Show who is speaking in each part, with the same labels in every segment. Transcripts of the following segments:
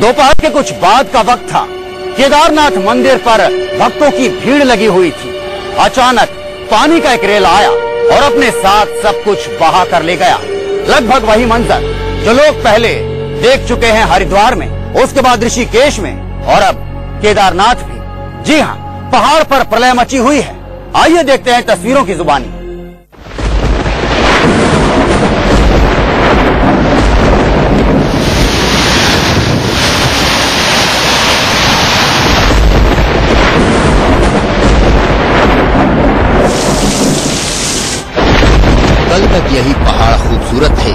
Speaker 1: दोपहर के कुछ बाद का वक्त था। केदारनाथ मंदिर पर भक्तों की भीड़ लगी हुई थी। अचानक पानी का एक रेल आया और अपने साथ सब कुछ बहा कर ले गया। लगभग वही मंजर जो लोग पहले देख चुके हैं हरिद्वार में, उसके बाद ऋषिकेश में और अब केदारनाथ भी। जी हाँ, पहाड़ पर प्रलय मची हुई है। आइए देखते हैं तस्वीरों की जुबानी।
Speaker 2: कल तक यही पहाड़ खूबसूरत थे।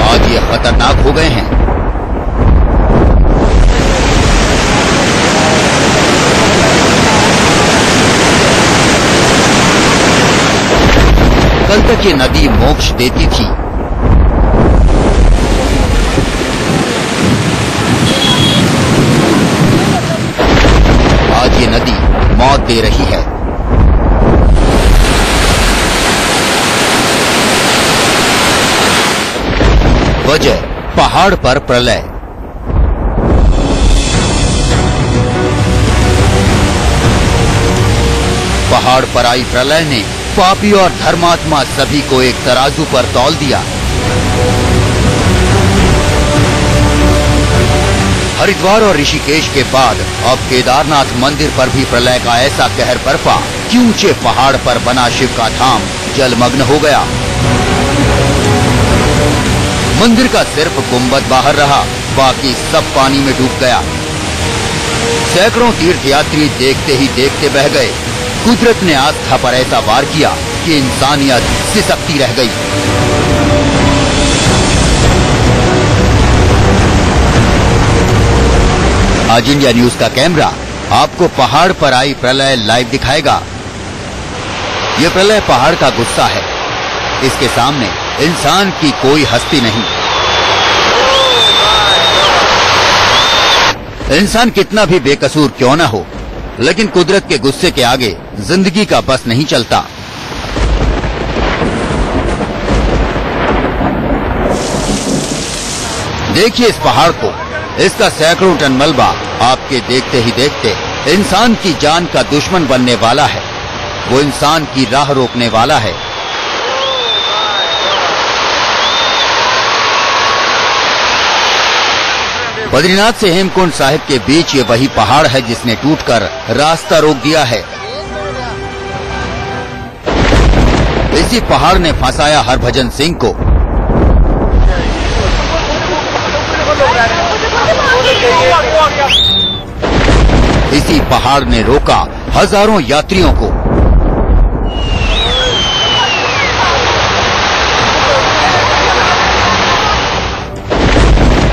Speaker 2: आज ये खतरनाक हो गए हैं। कल तक ये नदी मोक्ष देती थी, आज ये नदी मौत दे रही है। वजह पहाड़ पर प्रलय। पहाड़ पर आई प्रलय ने पापी और धर्मात्मा सभी को एक तराजू पर तौल दिया। हरिद्वार और ऋषिकेश के बाद अब केदारनाथ मंदिर पर भी प्रलय का ऐसा कहर बरपा कि ऊंचे पहाड़ पर बना शिव का धाम जलमग्न हो गया। मंदिर का सिर्फ गुंबद बाहर रहा, बाकी सब पानी में डूब गया। सैकड़ों तीर्थयात्री देखते ही देखते बह गए। कुदरत ने आस्था पर ऐसा वार किया कि इंसानियत सिसकती रह गई। आज इंडिया न्यूज का कैमरा आपको पहाड़ पर आई प्रलय लाइव दिखाएगा। ये प्रलय पहाड़ का गुस्सा है। इसके सामने इंसान की कोई हस्ती नहीं। इंसान कितना भी बेकसूर क्यों न हो, लेकिन कुदरत के गुस्से के आगे जिंदगी का बस नहीं चलता। देखिए इस पहाड़ को, इसका सैकड़ों टन मलबा आपके देखते ही देखते इंसान की जान का दुश्मन बनने वाला है। वो इंसान की राह रोकने वाला है। बद्रीनाथ से हेमकुंड साहिब के बीच ये वही पहाड़ है जिसने टूटकर रास्ता रोक दिया है। इसी पहाड़ ने फंसाया हरभजन सिंह को। इसी पहाड़ ने रोका हजारों यात्रियों को।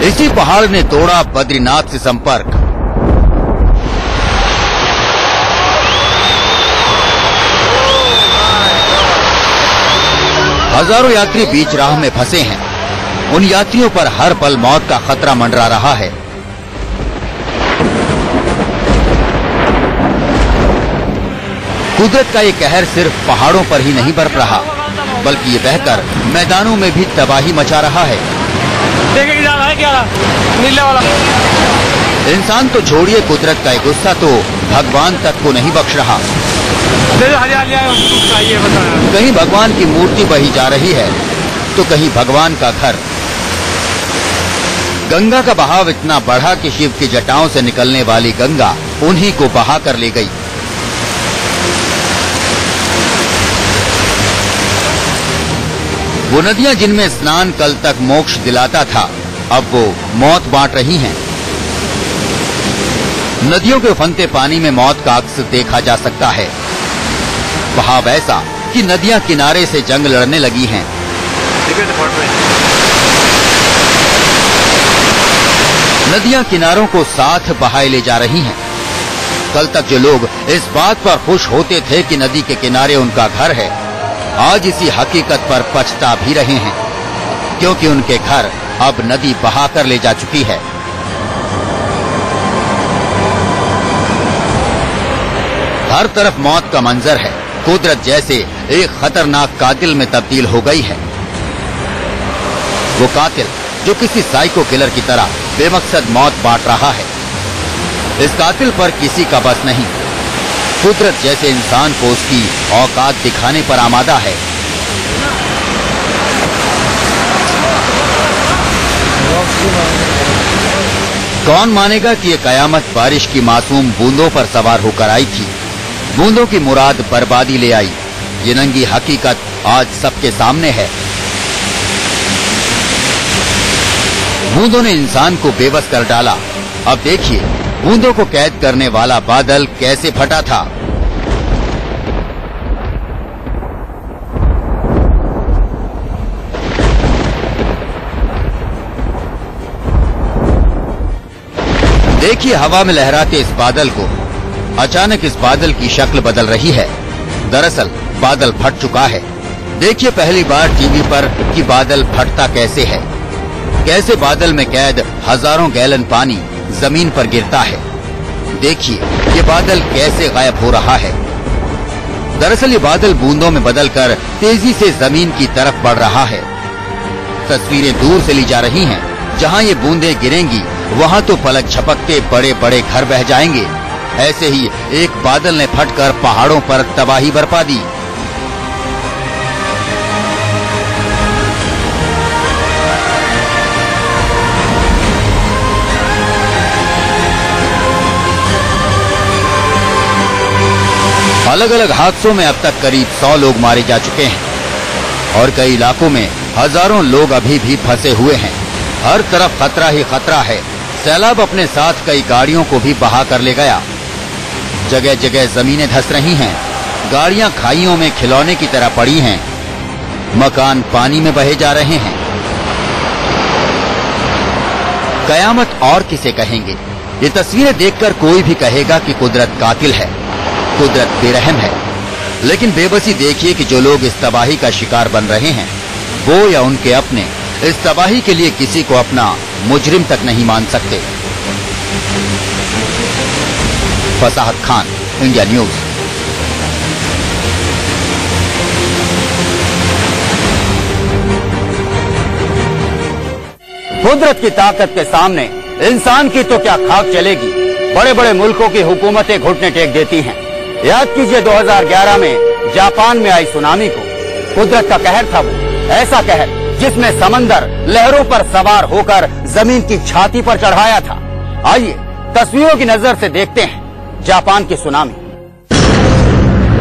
Speaker 2: इसी पहाड़ ने तोड़ा बद्रीनाथ से संपर्क। हजारों यात्री बीच राह में फंसे हैं। उन यात्रियों पर हर पल मौत का खतरा मंडरा रहा है। कुदरत का ये कहर सिर्फ पहाड़ों पर ही नहीं बरप रहा, बल्कि ये बहकर मैदानों में भी तबाही मचा रहा है। नीले वाला इंसान तो छोड़िए, कुदरत का ये गुस्सा तो भगवान तक को नहीं बख्श रहा। कहीं भगवान की मूर्ति बही जा रही है तो कहीं भगवान का घर। गंगा का बहाव इतना बढ़ा कि शिव की जटाओं से निकलने वाली गंगा उन्हीं को बहा कर ले गई। वो नदियां जिनमें स्नान कल तक मोक्ष दिलाता था, अब वो मौत बांट रही हैं। नदियों के उफनते पानी में मौत का अक्स देखा जा सकता है। बहाव ऐसा कि नदियां किनारे से जंग लड़ने लगी हैं। नदियां किनारों को साथ बहाए ले जा रही हैं। कल तक जो लोग इस बात पर खुश होते थे कि नदी के किनारे उनका घर है, आज इसी हकीकत पर पछता भी रहे हैं, क्योंकि उनके घर अब नदी बहा कर ले जा चुकी है। हर तरफ मौत का मंजर है। कुदरत जैसे एक खतरनाक कातिल में तब्दील हो गई है। वो कातिल जो किसी साइको किलर की तरह बेमकसद मौत बांट रहा है। इस कातिल पर किसी का बस नहीं। कुदरत जैसे इंसान को उसकी औकात दिखाने पर आमादा है। कौन मानेगा कि ये कयामत बारिश की मासूम बूंदों पर सवार होकर आई थी। बूंदों की मुराद बर्बादी ले आई। ये नंगी हकीकत आज सबके सामने है। बूंदों ने इंसान को बेबस कर डाला। अब देखिए बूंदों को कैद करने वाला बादल कैसे फटा था। देखिए हवा में लहराते इस बादल को। अचानक इस बादल की शक्ल बदल रही है। दरअसल बादल फट चुका है। देखिए पहली बार टीवी पर कि बादल फटता कैसे है। कैसे बादल में कैद हजारों गैलन पानी जमीन पर गिरता है। देखिए ये बादल कैसे गायब हो रहा है। दरअसल ये बादल बूंदों में बदलकर तेजी से जमीन की तरफ बढ़ रहा है। तस्वीरें दूर से ली जा रही हैं। जहां ये बूंदें गिरेंगी वहां तो पलक झपकते बड़े बड़े घर बह जाएंगे। ऐसे ही एक बादल ने फटकर पहाड़ों पर तबाही बरपा दी। अलग अलग हादसों में अब तक करीब 100 लोग मारे जा चुके हैं और कई इलाकों में हजारों लोग अभी भी फंसे हुए हैं। हर तरफ खतरा ही खतरा है। सैलाब अपने साथ कई गाड़ियों को भी बहा कर ले गया। जगह जगह जमीनें धंस रही हैं। गाड़ियां खाइयों में खिलौने की तरह पड़ी हैं। मकान पानी में बहे जा रहे हैं। कयामत और किसे कहेंगे। ये तस्वीरें देखकर कोई भी कहेगा कि कुदरत कातिल है, कुदरत बेरहम है। लेकिन बेबसी देखिए कि जो लोग इस तबाही का शिकार बन रहे हैं वो या उनके अपने इस तबाही के लिए किसी को अपना मुजरिम तक नहीं मान सकते। फसाहत खान, इंडिया न्यूज।
Speaker 1: कुदरत की ताकत के सामने इंसान की तो क्या खाक चलेगी। बड़े बड़े मुल्कों की हुकूमतें घुटने टेक देती हैं। याद कीजिए 2011 में जापान में आई सुनामी को। कुदरत का कहर था वो, ऐसा कहर जिसमें समंदर लहरों पर सवार होकर जमीन की छाती पर चढ़ाया था। आइए तस्वीरों की नजर से देखते हैं जापान की सुनामी।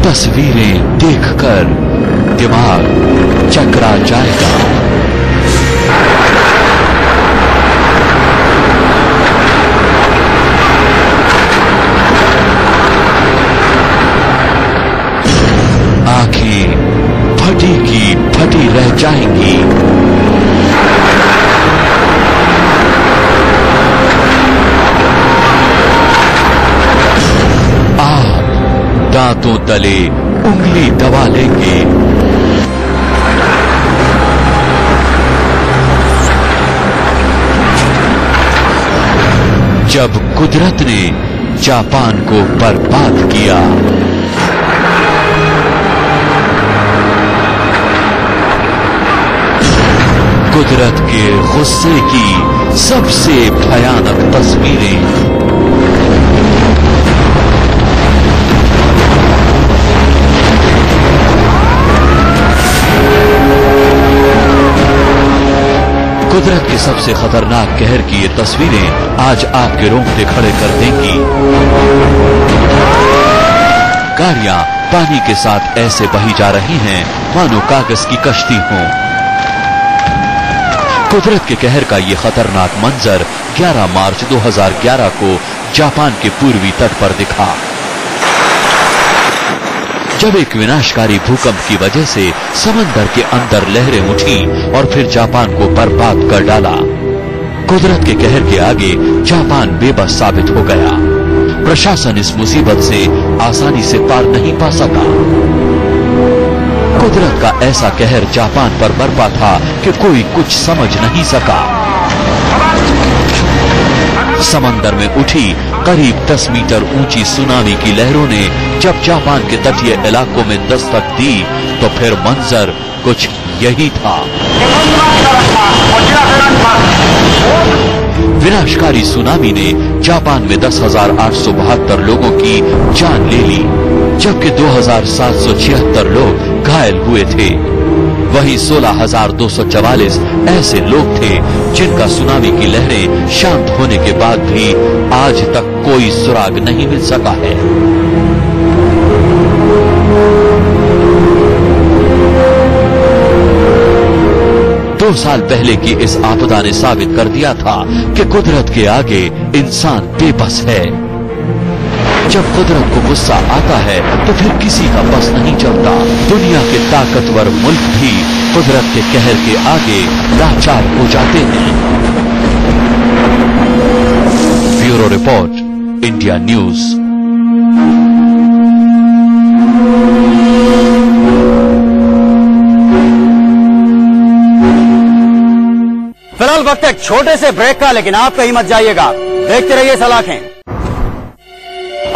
Speaker 3: तस्वीरें देखकर दिमाग चकरा जाएगा। आंखें फटी की फटी रह जाएंगी। आप दांतों तले उंगली दबा लेंगे। जब कुदरत ने जापान को बर्बाद किया। कुदरत के गुस्से की सबसे भयानक तस्वीरें। कुदरत के सबसे खतरनाक कहर की ये तस्वीरें आज आपके रोंगटे खड़े कर देंगी। गाड़ियां पानी के साथ ऐसे बही जा रही हैं मानो कागज की कश्ती हो। कुदरत के कहर का ये खतरनाक मंजर 11 मार्च 2011 को जापान के पूर्वी तट पर दिखा, जब एक विनाशकारी भूकंप की वजह से समंदर के अंदर लहरें उठी और फिर जापान को बर्बाद कर डाला। कुदरत के कहर के आगे जापान बेबस साबित हो गया। प्रशासन इस मुसीबत से आसानी से पार नहीं पा सका। कुदरत का ऐसा कहर जापान पर बरपा था कि कोई कुछ समझ नहीं सका। समंदर में उठी करीब 10 मीटर ऊंची सुनामी की लहरों ने जब जापान के तटीय इलाकों में दस्तक दी तो फिर मंजर कुछ यही था। विनाशकारी सुनामी ने जापान में 10,872 लोगों की जान ले ली, जबकि 2,776 लोग घायल हुए थे। वहीं 16,244 ऐसे लोग थे जिनका सुनामी की लहरें शांत होने के बाद भी आज तक कोई सुराग नहीं मिल सका है। दो साल पहले की इस आपदा ने साबित कर दिया था कि कुदरत के आगे इंसान बेबस है। जब कुदरत को गुस्सा आता है तो फिर किसी का बस नहीं चलता। दुनिया के ताकतवर मुल्क भी कुदरत के कहर के आगे लाचार हो जाते हैं। Bureau report, India news.
Speaker 1: फिलहाल वक्त एक छोटे से ब्रेक का, लेकिन आप कहीं मत जाइएगा, देखते रहिए सलाखें।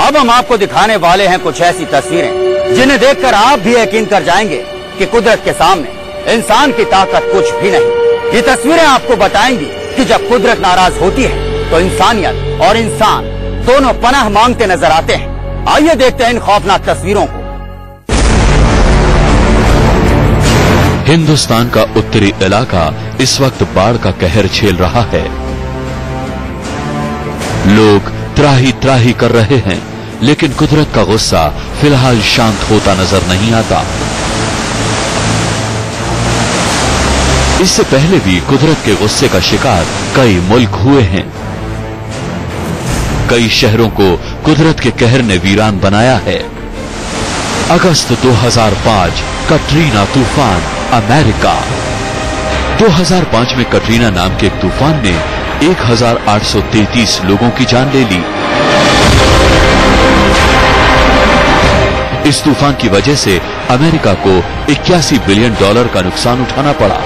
Speaker 1: अब हम आपको दिखाने वाले हैं कुछ ऐसी तस्वीरें जिन्हें देखकर आप भी यकीन कर जाएंगे कि कुदरत के सामने इंसान की ताकत कुछ भी नहीं। ये तस्वीरें आपको बताएंगी कि जब कुदरत नाराज होती है तो इंसानियत और इंसान दोनों पनाह मांगते नजर आते हैं। आइए देखते हैं इन खौफनाक तस्वीरों को।
Speaker 3: हिंदुस्तान का उत्तरी इलाका इस वक्त बाढ़ का कहर झेल रहा है। लोग त्राही त्राही कर रहे हैं, लेकिन कुदरत का गुस्सा फिलहाल शांत होता नजर नहीं आता। इससे पहले भी कुदरत के गुस्से का शिकार कई मुल्क हुए हैं। कई शहरों को कुदरत के कहर ने वीरान बनाया है। अगस्त 2005 कटरीना तूफान, अमेरिका। 2005 में कटरीना नाम के एक तूफान ने 1,833 लोगों की जान ले ली। इस तूफान की वजह से अमेरिका को $81 बिलियन का नुकसान उठाना पड़ा।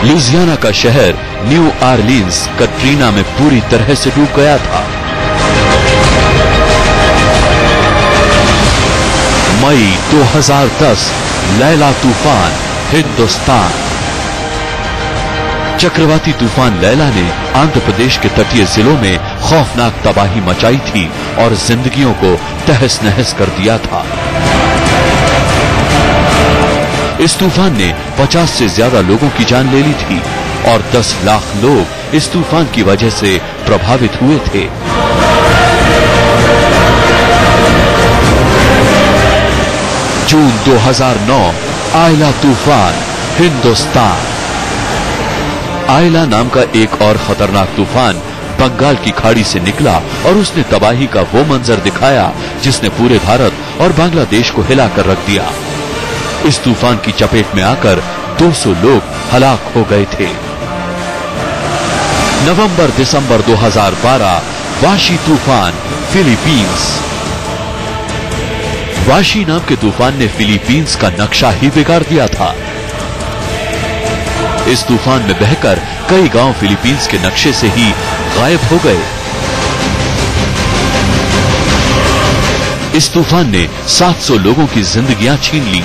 Speaker 3: लुइसियाना का शहर न्यू ऑरलीन्स कटरीना में पूरी तरह से डूब गया था। मई 2010 लैला तूफान, हिंदुस्तान। चक्रवाती तूफान लैला ने आंध्र प्रदेश के तटीय जिलों में खौफनाक तबाही मचाई थी और जिंदगियों को तहस नहस कर दिया था। इस तूफान ने 50 से ज्यादा लोगों की जान ले ली थी और 10 लाख लोग इस तूफान की वजह से प्रभावित हुए थे। जून 2009 आयला तूफान, हिंदुस्तान। आयला नाम का एक और खतरनाक तूफान बंगाल की खाड़ी से निकला और उसने तबाही का वो मंजर दिखाया जिसने पूरे भारत और बांग्लादेश को हिलाकर रख दिया। इस तूफान की चपेट में आकर 200 लोग हलाक हो गए थे। नवंबर-दिसंबर 2012 वाशी तूफान, फिलीपींस। वाशी नाम के तूफान ने फिलीपींस का नक्शा ही बिगाड़ दिया था। इस तूफान में बहकर कई गांव फिलीपींस के नक्शे से ही गायब हो गए। इस तूफान ने 700 लोगों की जिंदगियां छीन ली।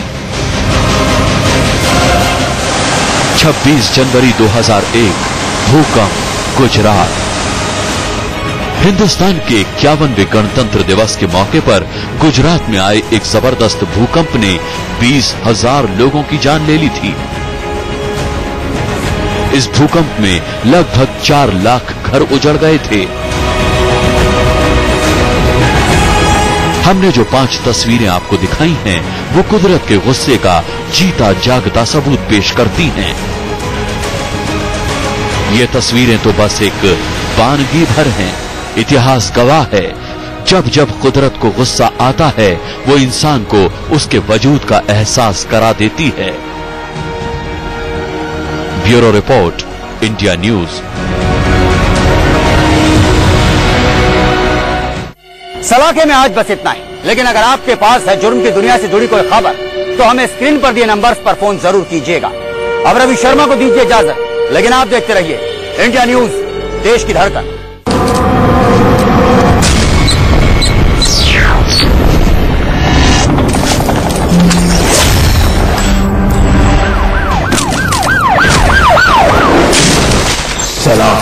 Speaker 3: 26 जनवरी 2001 भूकंप, गुजरात। हिंदुस्तान के 51वें गणतंत्र दिवस के मौके पर गुजरात में आए एक जबरदस्त भूकंप ने 20,000 लोगों की जान ले ली थी। इस भूकंप में लगभग 4 लाख घर उजड़ गए थे। हमने जो 5 तस्वीरें आपको दिखाई हैं, वो कुदरत के गुस्से का जीता जागता सबूत पेश करती हैं। ये तस्वीरें तो बस एक वानगी भर हैं। इतिहास गवाह है, जब जब कुदरत को गुस्सा आता है वो इंसान को उसके वजूद का एहसास करा देती है। Bureau report, India news.
Speaker 1: सलाखे में आज बस इतना ही, लेकिन अगर आपके पास है जुर्म की दुनिया से जुड़ी कोई खबर तो हमें स्क्रीन पर दिए नंबर्स पर फोन जरूर कीजिएगा। अब रवि शर्मा को दीजिए इजाजत, लेकिन आप देखते रहिए इंडिया न्यूज देश की धड़कन।
Speaker 4: सलाम।